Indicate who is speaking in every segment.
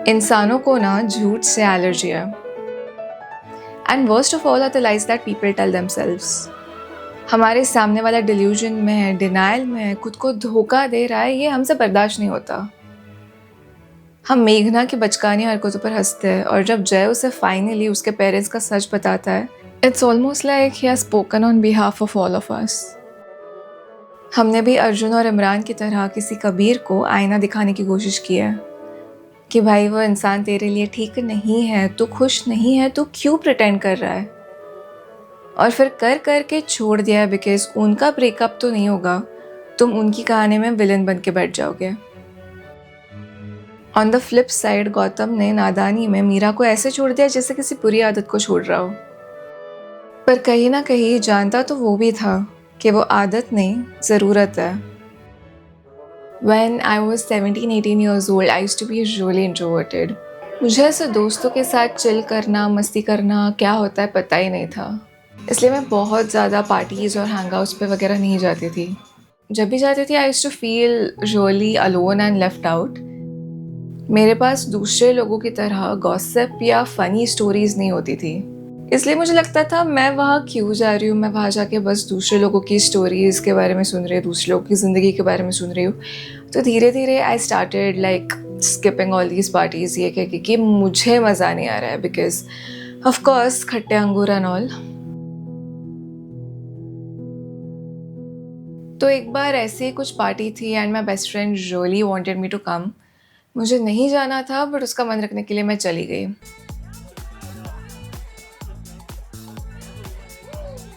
Speaker 1: इंसानों को ना झूठ से एलर्जी है। And worst of all are the lies that people tell themselves. हमारे सामने वाला डिल्यूजन में है, डिनाइल में है, खुद को धोखा दे रहा है, ये हमसे बर्दाश्त नहीं होता। हम मेघना की बचकानी हरकतों पर हंसते हैं और जब जय उसे फाइनली उसके पेरेंट्स का सच बताता है, it's almost like he has spoken on behalf of all of us. हमने भी अर्जुन और इमरान की तरह किसी कबीर को आईना दिखाने की कोशिश की है कि भाई वो इंसान तेरे लिए ठीक नहीं है, तू खुश नहीं है, तू क्यों प्रिटेंड कर रहा है, और फिर कर कर के छोड़ दिया है बिकॉज उनका ब्रेकअप तो नहीं होगा, तुम उनकी कहानी में विलन बन के बैठ जाओगे। On the flip side Gautam ने नादानी में मीरा को ऐसे छोड़ दिया जैसे किसी बुरी आदत को छोड़ रहा हो, पर कहीं ना कहीं जानता तो वो भी था कि वो आदत नहीं, ज़रूरत है। When I was 17-18 years old, I used to be really introverted. मुझे ऐसे दोस्तों के साथ चिल करना, मस्ती करना क्या होता है पता ही नहीं था, इसलिए मैं बहुत ज़्यादा पार्टीज़ और हैंगआउट्स पे वगैरह नहीं जाती थी। जब भी जाती थी I used to feel really alone and left out. मेरे पास दूसरे लोगों की तरह गॉसिप या फ़नी स्टोरीज़ नहीं होती थी, इसलिए मुझे लगता था मैं वहाँ क्यों जा रही हूँ, मैं वहाँ जाके बस दूसरे लोगों की स्टोरीज़ के बारे में सुन रही हूँ, दूसरे लोगों की ज़िंदगी के बारे में सुन रही हूँ। तो धीरे धीरे I started like skipping all these parties, ये कह के कि मुझे मज़ा नहीं आ रहा है बिकॉज ऑफ कोर्स खट्टे अंगूर एंड ऑल। तो एक बार ऐसे ही कुछ पार्टी थी and my best friend really wanted me to come. मुझे नहीं जाना था बट उसका मन रखने के लिए मैं चली गई।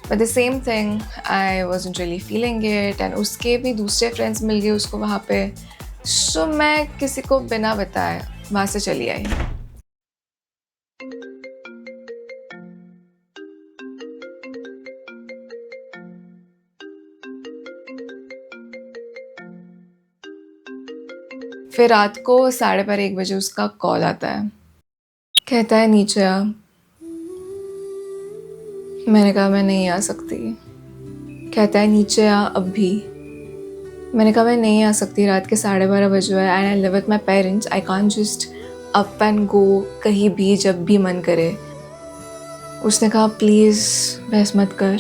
Speaker 1: But the same thing, I wasn't really feeling it and उसके भी दूसरे फ्रेंड्स मिल गए उसको वहाँ पे, so मैं किसी को बिना बताए वहाँ से चली आई। फिर रात को 12:30-1 बजे उसका कॉल आता है, कहता है नीचे आ। मैंने कहा मैं नहीं आ सकती। कहता है नीचे आ अब भी। मैंने कहा मैं नहीं आ सकती, रात के 12:30 बजे है and I live with my parents, I can't just up and go कहीं भी जब भी मन करे। उसने कहा प्लीज़ बहस मत कर,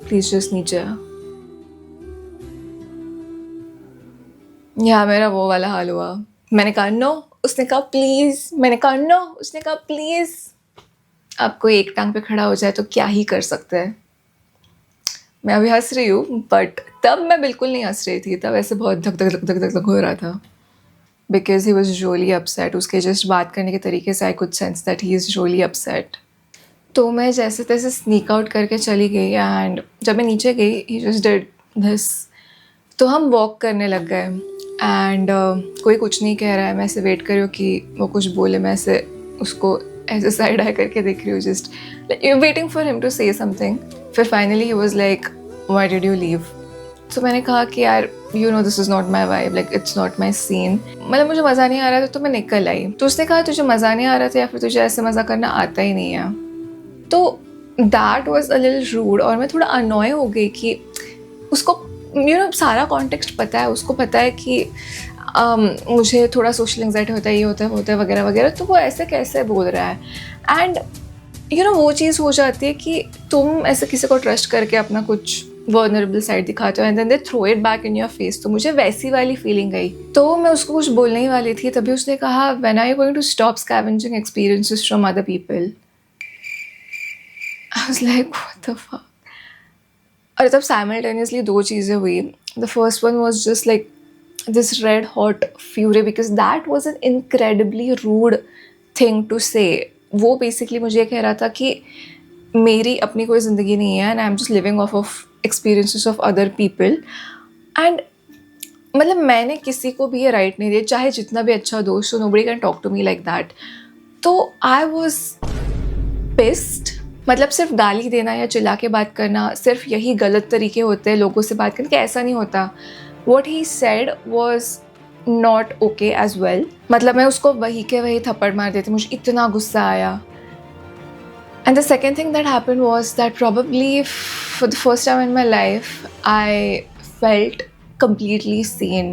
Speaker 1: प्लीज़ जस्ट नीचे आ। यहाँ मेरा वो वाला हाल हुआ। मैंने कहा नो, उसने कहा प्लीज़, मैंने कहा नो, उसने कहा प्लीज़। आपको एक टांग पे खड़ा हो जाए तो क्या ही कर सकते हैं। मैं अभी हंस रही हूँ बट तब मैं बिल्कुल नहीं हंस रही थी, तब ऐसे बहुत धक धक धक धक धक धक हो रहा था because he was really upset. उसके जस्ट बात करने के तरीके से I could sense that he is really upset. तो मैं जैसे तैसे स्नीक आउट करके चली गई एंड जब मैं नीचे गई ही जस्ट डिड दिस। तो हम वॉक करने लग गए एंड कोई कुछ नहीं कह रहा है। मैं ऐसे वेट कर रही हूँ कि वो कुछ बोले, मैं ऐसे उसको ऐसे साइड आई करके देख रही हूँ, just waiting for him to say something. फिर फाइनली ही was like why did you leave. तो मैंने कहा कि यार you know this is not my vibe, like it's not my scene, मतलब मुझे मज़ा नहीं आ रहा था तो मैं निकल आई। तो उसने कहा तुझे मज़ा नहीं आ रहा था या फिर तुझे ऐसे मज़ा करना आता ही नहीं है। तो that was a little rude और मैं थोड़ा अनॉय हो गई कि उसको यू नो सारा कॉन्टेक्स्ट पता है, उसको पता है कि मुझे थोड़ा सोशल एंग्जाइटी होता है, ये होता है वगैरह वगैरह, तो वो ऐसे कैसे बोल रहा है। एंड यू नो वो चीज़ हो जाती है कि तुम ऐसे किसी को ट्रस्ट करके अपना कुछ वर्नरेबल साइड दिखाते हो and then they throw it back in your face. तो मुझे वैसी वाली फीलिंग आई, तो मैं उसको कुछ बोलने ही वाली थी, तभी उसने कहा when are you going to stop scavenging experiences from other people. I was like what the fuck. और तब साइमल्टेनियसली दो चीज़ें हुई। The first one was just like this red hot fury because that was an incredibly rude thing to say. वो basically मुझे कह रहा था कि मेरी अपनी कोई ज़िंदगी नहीं है and I am just living of experiences of other people. And मतलब मैंने किसी को भी ये राइट नहीं दिया, चाहे जितना भी अच्छा दोस्त हो, nobody can talk to me like that. तो आई वॉज पिस्ड। मतलब सिर्फ गाली देना या चिल्ला के बात करना, सिर्फ यही गलत तरीके होते हैं लोगों से बात करने के, ऐसा नहीं होता। What he said was not okay as well. मतलब मैं उसको वही के वही थप्पड़ मार देती, मुझे इतना गुस्सा आया। And the second thing that happen was that probably for the first time in my life I felt completely seen.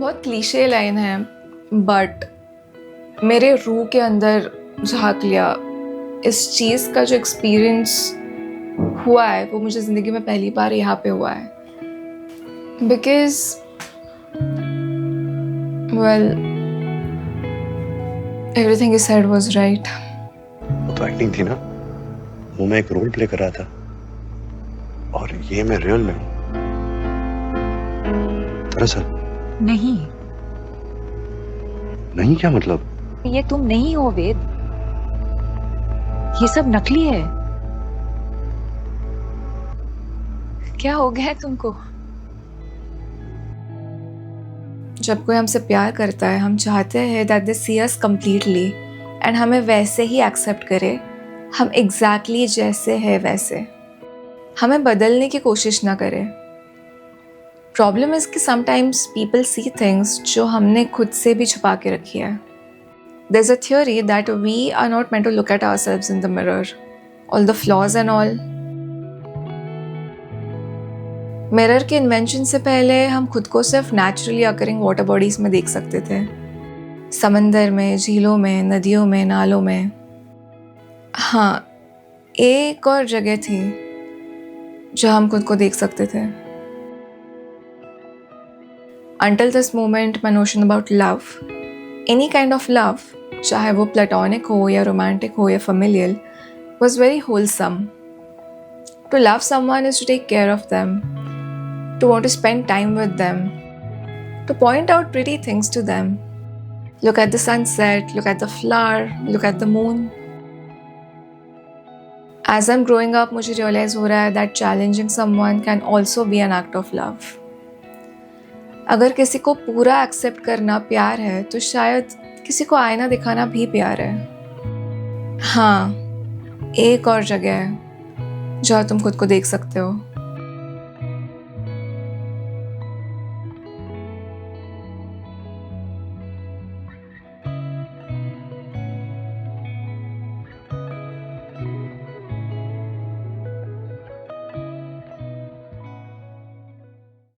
Speaker 1: बहुत क्लीशे लाइन है, बट मेरे रूह के अंदर झाँक लिया। इस चीज़ का जो एक्सपीरियंस हुआ है वो मुझे ज़िंदगी में पहली बार यहाँ पे हुआ है। Because well, everything you said was right.
Speaker 2: वो तो एक्टिंग थी ना, वो मैं एक रोल प्ले कर रहा था और ये मैं रियल में हूँ। दरअसल
Speaker 3: नहीं,
Speaker 2: नहीं, क्या मतलब?
Speaker 3: ये तुम नहीं हो वेद, ये सब नकली है। क्या हो गया है तुमको?
Speaker 1: जब कोई हमसे प्यार करता है, हम चाहते हैं that they see us completely and हमें वैसे ही एक्सेप्ट करे, हम एग्जैक्टली जैसे है वैसे, हमें बदलने की कोशिश ना करें। प्रॉब्लम इज़ कि समटाइम्स पीपल सी थिंग्स जो हमने खुद से भी छुपा के रखी है। There's a theory that we are not meant to look at ourselves in the mirror, all the flaws and all. Mirror के इन्वेंशन से पहले हम खुद को सिर्फ नेचुरली अकरिंग वाटर बॉडीज में देख सकते थे, समंदर में, झीलों में, नदियों में, नालों में। हाँ, एक और जगह थी जहाँ हम खुद को देख सकते थे। Until this moment, my notion about love, any kind of love, चाहे वो प्लेटोनिक हो या रोमांटिक हो या familial, was very wholesome. To love someone is to take care of them, to want to spend time with them, to point out pretty things to them. Look at the sunset, look at the flower, look at the moon. As I'm growing up, मुझे realize हो रहा है that challenging someone can also be an act of love. अगर किसी को पूरा accept करना प्यार है, तो शायद किसी को आईना दिखाना भी प्यार है। हाँ, एक और जगह है जहाँ तुम खुद को देख सकते हो।